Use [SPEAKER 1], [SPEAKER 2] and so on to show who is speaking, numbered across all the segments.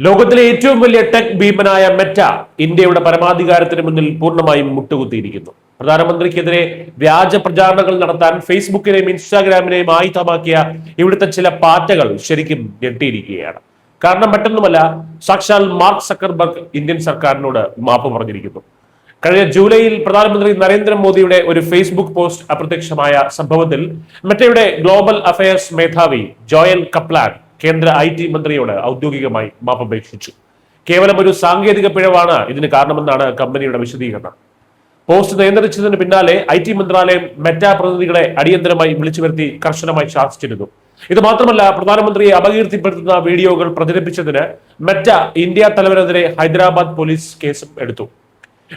[SPEAKER 1] ലോകത്തിലെ ഏറ്റവും വലിയ ടെക് ഭീമനായ മെറ്റ ഇന്ത്യയുടെ പരമാധികാരത്തിന് മുന്നിൽ പൂർണ്ണമായും മുട്ടുകുത്തിയിരിക്കുന്നു. പ്രധാനമന്ത്രിക്കെതിരെ വ്യാജ പ്രചാരണങ്ങൾ നടത്താൻ ഫേസ്ബുക്കിനെയും ഇൻസ്റ്റാഗ്രാമിനെയും ആയുധമാക്കിയ ഇവിടുത്തെ ചില പാറ്റകൾ ശരിക്കും ഞെട്ടിയിരിക്കുകയാണ്. കാരണം മറ്റൊന്നുമല്ല, സാക്ഷാൽ മാർക്ക് സക്കർബർഗ് ഇന്ത്യൻ സർക്കാരിനോട് മാപ്പ് പറഞ്ഞിരിക്കുന്നു. കഴിഞ്ഞ ജൂലൈയിൽ പ്രധാനമന്ത്രി നരേന്ദ്രമോദിയുടെ ഒരു ഫേസ്ബുക്ക് പോസ്റ്റ് അപ്രത്യക്ഷമായ സംഭവത്തിൽ മെറ്റയുടെ ഗ്ലോബൽ അഫയേഴ്സ് മേധാവി ജോയൽ കപ്ലാൻ കേന്ദ്ര IT മന്ത്രിയോട് ഔദ്യോഗികമായി മാപ്പപേക്ഷിച്ചു. കേവലം ഒരു സാങ്കേതിക പിഴവാണ് ഇതിന് കാരണമെന്നാണ് കമ്പനിയുടെ വിശദീകരണം. പോസ്റ്റ് നിയന്ത്രിച്ചതിന് പിന്നാലെ IT മന്ത്രാലയം മെറ്റ പ്രതിനിധികളെ അടിയന്തരമായി വിളിച്ചു വരുത്തി കർശനമായി ശാസിച്ചിരുന്നു. ഇത് മാത്രമല്ല, പ്രധാനമന്ത്രിയെ അപകീർത്തിപ്പെടുത്തുന്ന വീഡിയോകൾ പ്രചരിപ്പിച്ചതിന് മെറ്റ ഇന്ത്യ തലവനെതിരെ ഹൈദരാബാദ് പോലീസ് കേസും എടുത്തു.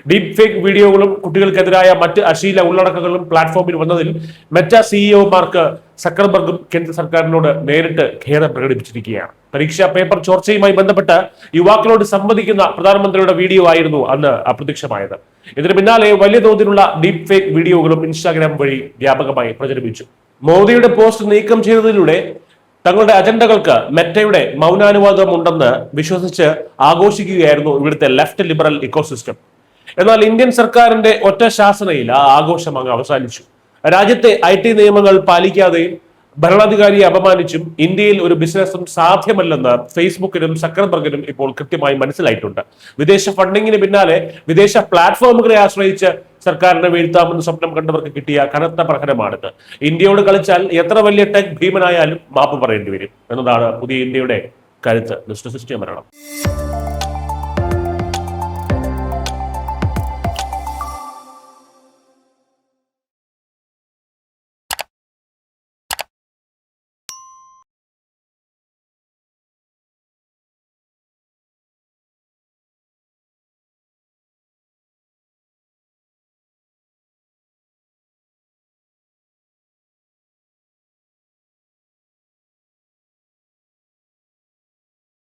[SPEAKER 1] ഡീപ് ഫേക്ക് വീഡിയോകളും കുട്ടികൾക്കെതിരായ മറ്റ് അശ്ലീല ഉള്ളടക്കങ്ങളും പ്ലാറ്റ്ഫോമിൽ വന്നതിൽ മെറ്റ CEO മാർക്ക് സക്കർബർഗും കേന്ദ്ര സർക്കാരിനോട് നേരിട്ട് ഖേദം പ്രകടിപ്പിച്ചിരിക്കുകയാണ്. പരീക്ഷാ പേപ്പർ ചോർച്ചയുമായി ബന്ധപ്പെട്ട് യുവാക്കളോട് സംവദിക്കുന്ന പ്രധാനമന്ത്രിയുടെ വീഡിയോ ആയിരുന്നു അന്ന് അപ്രത്യക്ഷമായത്. ഇതിന് പിന്നാലെ വലിയ തോതിലുള്ള ഡീപ് ഫേക്ക് വീഡിയോകളും ഇൻസ്റ്റാഗ്രാം വഴി വ്യാപകമായി പ്രചരിപ്പിച്ചു. മോദിയുടെ പോസ്റ്റ് നീക്കം ചെയ്തതിലൂടെ തങ്ങളുടെ അജണ്ടകൾക്ക് മെറ്റയുടെ മൗനാനുവാദം ഉണ്ടെന്ന് വിശ്വസിച്ച് ആഘോഷിക്കുകയായിരുന്നു ഇവിടുത്തെ ലെഫ്റ്റ് ലിബറൽ ഇക്കോസിസ്റ്റം. എന്നാൽ ഇന്ത്യൻ സർക്കാരിന്റെ ഒറ്റ ശാസനയിൽ ആ ആഘോഷം അങ്ങ് അവസാനിച്ചു. രാജ്യത്തെ IT നിയമങ്ങൾ പാലിക്കാതെയും ഭരണാധികാരിയെ അപമാനിച്ചും ഇന്ത്യയിൽ ഒരു ബിസിനസ്സും സാധ്യമല്ലെന്ന് ഫേസ്ബുക്കിനും സക്കർബർഗിനും ഇപ്പോൾ കൃത്യമായി മനസ്സിലായിട്ടുണ്ട്. വിദേശ ഫണ്ടിങ്ങിന് പിന്നാലെ വിദേശ പ്ലാറ്റ്ഫോമുകളെ ആശ്രയിച്ച് സർക്കാരിനെ വീഴ്ത്താമെന്ന് സ്വപ്നം കണ്ടവർക്ക് കിട്ടിയ കനത്ത പ്രഹരമാണിത്. ഇന്ത്യയോട് കളിച്ചാൽ എത്ര വലിയ ടെക് ഭീമനായാലും മാപ്പ് പറയേണ്ടി വരും എന്നതാണ് പുതിയ ഇന്ത്യയുടെ കരുത്ത്. മരണം.